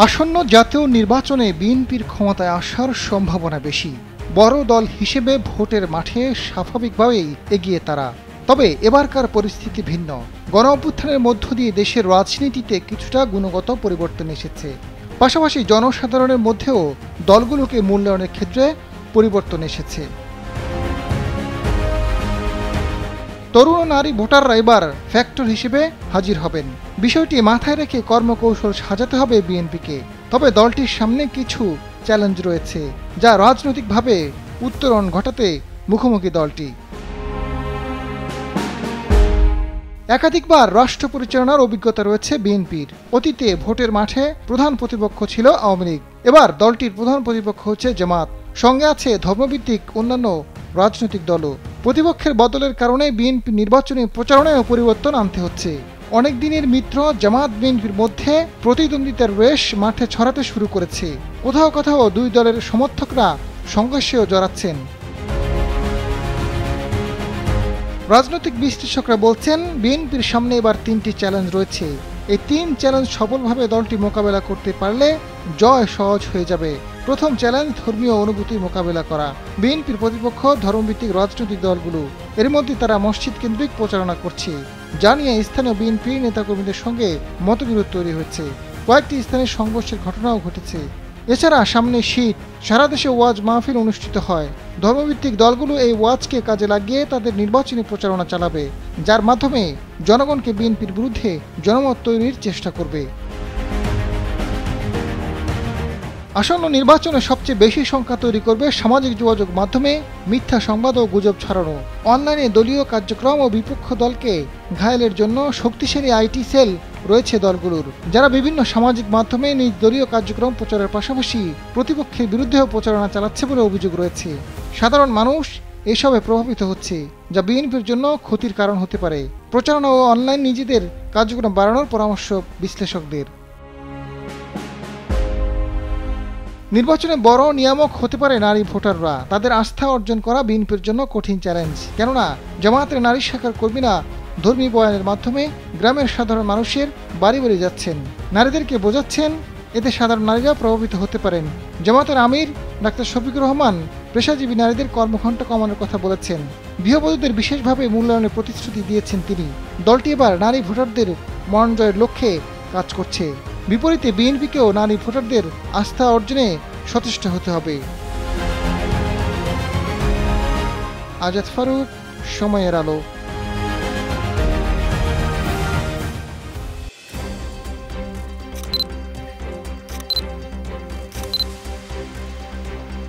আসন্ন জাতীয় নির্বাচনে বিএনপির ক্ষমতায় আসার সম্ভাবনা বেশি। বড় দল হিসেবে ভোটের মাঠে স্বাভাবিকভাবেই এগিয়ে তারা। তবে এবারকার পরিস্থিতি ভিন্ন। গণঅভ্যুত্থানের মধ্য দিয়ে দেশের রাজনীতিতে কিছুটা গুণগত পরিবর্তন এসেছে। পাশাপাশি জনসাধারণের মধ্যেও দলগুলোকে মূল্যায়নের ক্ষেত্রে পরিবর্তন এসেছে। তরুণ ও নারী ভোটাররা এবার ফ্যাক্টর হিসেবে হাজির হবেন। বিষয়টি মাথায় রেখে কর্মকৌশল সাজাতে হবে বিএনপিকে। তবে দলটির সামনে কিছু চ্যালেঞ্জ রয়েছে, যা রাজনৈতিকভাবে উত্তরণ ঘটাতে মুখোমুখি দলটি। একাধিকবার রাষ্ট্র পরিচালনার অভিজ্ঞতা রয়েছে বিএনপির। অতীতে ভোটের মাঠে প্রধান প্রতিপক্ষ ছিল আওয়ামী লীগ। এবার দলটির প্রধান প্রতিপক্ষ হচ্ছে জামাত, সঙ্গে আছে ধর্মভিত্তিক অন্যান্য রাজনৈতিক দলও। প্রতিপক্ষের বদলের কারণে বিএনপি নির্বাচনী প্রচারণায়ও পরিবর্তন আনতে হচ্ছে। অনেক দিনের মিত্র জামাত বিএনপির মধ্যে প্রতিদ্বন্দ্বিতার রেশ মাঠে ছড়াতে শুরু করেছে। কোথাও কোথাও দুই দলের সমর্থকরা সংঘর্ষেও জড়াচ্ছেন। রাজনৈতিক বিশ্লেষকরা বলছেন, বিএনপির সামনে এবার 3টি চ্যালেঞ্জ রয়েছে। এই 3 চ্যালেঞ্জ সফলভাবে দলটি মোকাবেলা করতে পারলে জয় সহজ হয়ে যাবে। প্রথম চ্যালেঞ্জ, ধর্মীয় অনুভূতির মোকাবেলা করা। বিএনপির প্রতিপক্ষ ধর্মভিত্তিক রাজনৈতিক দলগুলো। এর মধ্যে তারা মসজিদ কেন্দ্রিক প্রচারণা করছে, যা নিয়ে স্থানীয় বিএনপি নেতাকর্মীদের সঙ্গে মতবিরোধ তৈরি হয়েছে। কয়েকটি স্থানে সংঘর্ষের ঘটনাও ঘটেছে। এছাড়া সামনে শীত, সারা দেশে ওয়াজ মাহফিল অনুষ্ঠিত হয়। ধর্মভিত্তিক দলগুলো এই ওয়াজকে কাজে লাগিয়ে তাদের নির্বাচনী প্রচারণা চালাবে, যার মাধ্যমে জনগণকে বিএনপির বিরুদ্ধে জনমত তৈরির চেষ্টা করবে। আসন্ন নির্বাচনে সবচেয়ে বেশি সংখ্যা তৈরি করবে সামাজিক যোগাযোগ মাধ্যমে মিথ্যা সংবাদ ও গুজব ছড়ানো। অনলাইনে দলীয় কার্যক্রম ও বিপক্ষ দলকে ঘায়েলের জন্য শক্তিশালী আইটি সেল রয়েছে দলগুলোর, যারা বিভিন্ন সামাজিক মাধ্যমে নিজ দলীয় কার্যক্রম প্রচারের পাশাপাশি প্রতিপক্ষের বিরুদ্ধেও প্রচারণা চালাচ্ছে বলে অভিযোগ রয়েছে। সাধারণ মানুষ এসবে প্রভাবিত হচ্ছে, যা বিএনপির জন্য ক্ষতির কারণ হতে পারে। প্রচারণা ও অনলাইন নিজেদের কার্যক্রম বাড়ানোর পরামর্শ বিশ্লেষকদের। নির্বাচনে বড় নিয়ামক হতে পারে নারী ভোটাররা। তাদের আস্থা অর্জন করা বিএনপির জন্য কঠিন চ্যালেঞ্জ। কেননা জামায়াতের নারী শাখার কর্মীরা ধর্মী বয়ানের মাধ্যমে গ্রামের সাধারণ মানুষের বাড়ি বাড়ি যাচ্ছেন, নারীদেরকে বোঝাচ্ছেন। এতে সাধারণ নারীরা প্রভাবিত হতে পারেন। জামায়াতের আমির ডাক্তার শফিকুর রহমান পেশাজীবী নারীদের কর্মঘণ্টা কমানোর কথা বলেছেন। গৃহবধূদের বিশেষভাবে মূল্যায়নের প্রতিশ্রুতি দিয়েছেন তিনি। দলটি এবার নারী ভোটারদের মন জয়ের লক্ষ্যে কাজ করছে। বিপরীতে বিএনপিকেও নারী ভোটারদের আস্থা অর্জনে সচেষ্ট হতে হবে। আজাদ ফারুক, সময়ের আলো।